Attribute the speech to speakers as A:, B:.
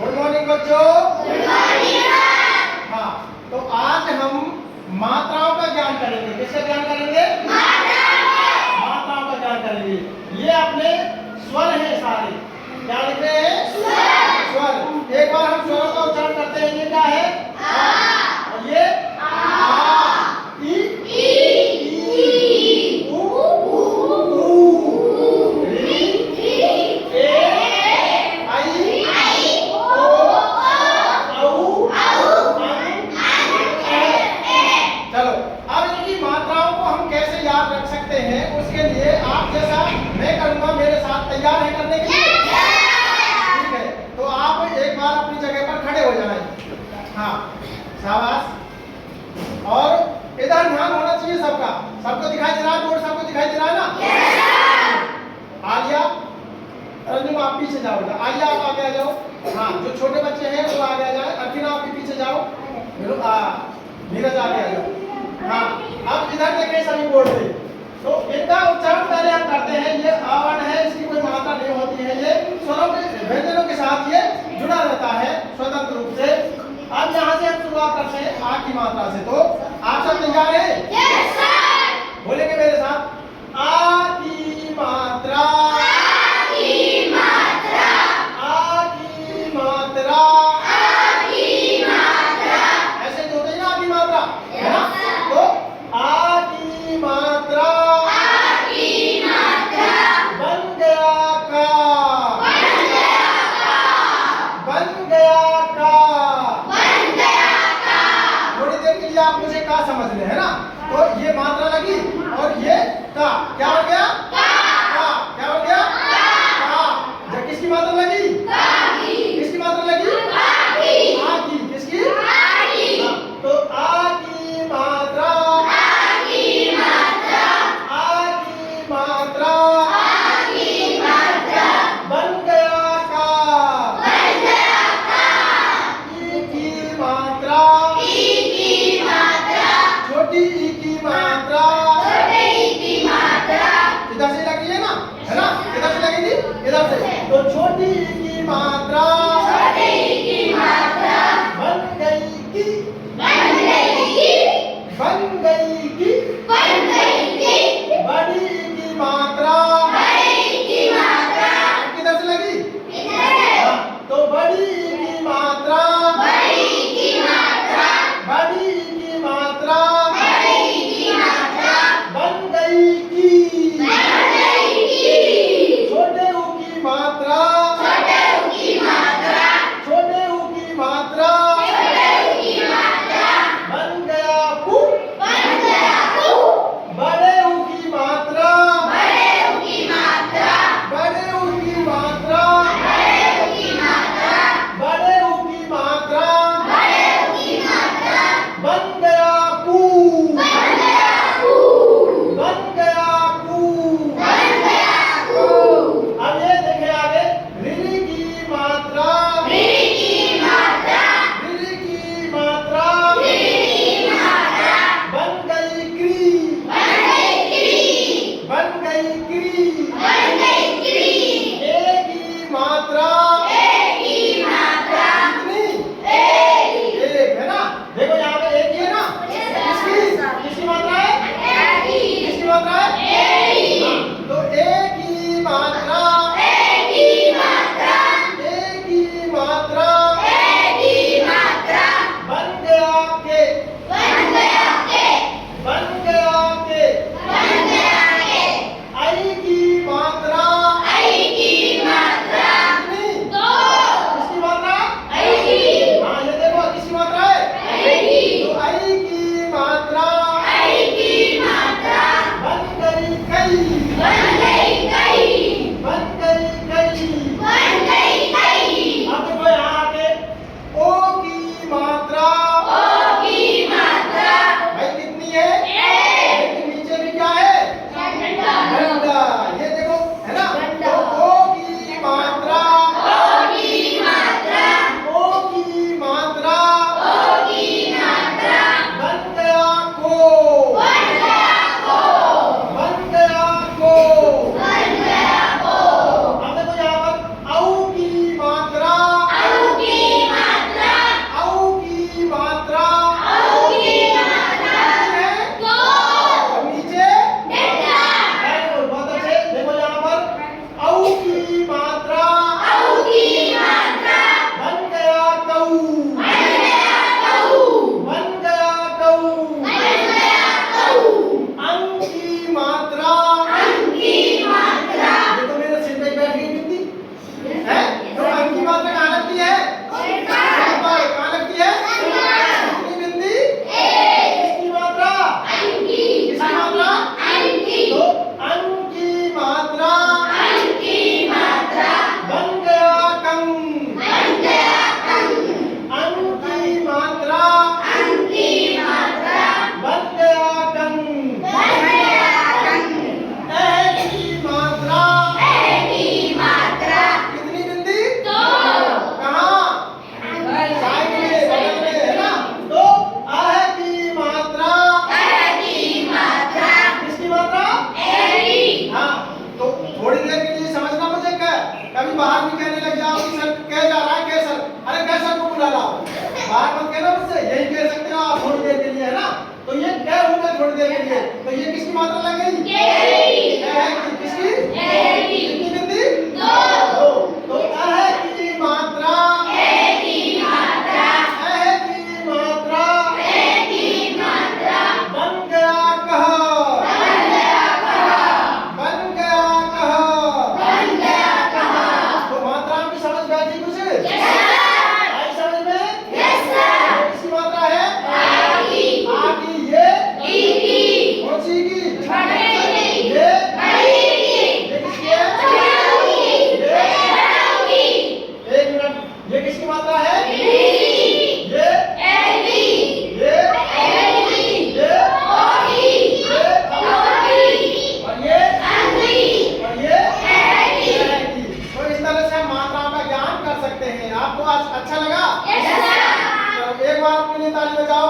A: Good morning बच्चों। Good morning. हाँ, तो आज हम मात्राओं का ज्ञान करेंगे। किसका ज्ञान करेंगे? मात्राओं का ज्ञान करेंगे। ये अपने स्वर हैं सारे। क्या लिख रहे हैं? स्वर। एक बार हम स्वरों का उच्चारण करते हैं। ये क्या है? आ। और ये ई, उ, री, ए, आई, चलो अब इनकी मात्राओं को हम कैसे याद रख सकते हैं, उसके लिए आप जैसा मैं करूंगा मेरे साथ तैयार है करने के लिए? ठीक है, तो आप एक बार अपनी जगह पर खड़े हो जाएं। हाँ, शाबाश। और इधर ध्यान होना चाहिए सबका। सबको दिखाई दे रहा है? बोर्ड सबको दिखाई दे रहा है ना? आलिया, रंजू आप पीछे जाओ। आलिया आप आगे आ जाओ। हाँ, जो छोटे बच्चे हैं वो आगे आ जाए। अर्पिना आप भी पीछे जाओ। नीरज आगे आ जाओ। हाँ, अब इधर देखें सभी बोर्ड पे। तो इनका उच्चारण पहले हम करते हैं। ये आ वर्ण है, इसकी कोई मात्रा नहीं होती है। ये स्वरों के व्यंजनों के साथ ये जुड़ा रहता है स्वतंत्र रूप से। अब यहाँ से हम शुरुआत करते हैं आ की मात्रा से। तो आप सब तैयार हैं? Yes sir. बोलेंगे मेरे साथ? आ की मात्रा, आ की मात्रा, आ की मात्रा, आ की मात्रा। ऐसे जो होते हैं ना आ की मात्रा, है ना? तो आ की मात्रा, आ की मात्रा, बन गया का, बन गया का, बन गया का, बन गया का। थोड़ी देर के लिए आप मुझे का समझ ले, है ना? तो आई समझ में? ये किसकी मात्रा है? आ की। ये कौन सी की? ये किसकी है? एक मिनट, ये किसकी मात्रा है? ये और ये तो इस तरह से हम मात्राओं का ज्ञान कर सकते हैं। आपको आज अच्छा लगा? चलो एक बार अपने लिए ताली बजाओ।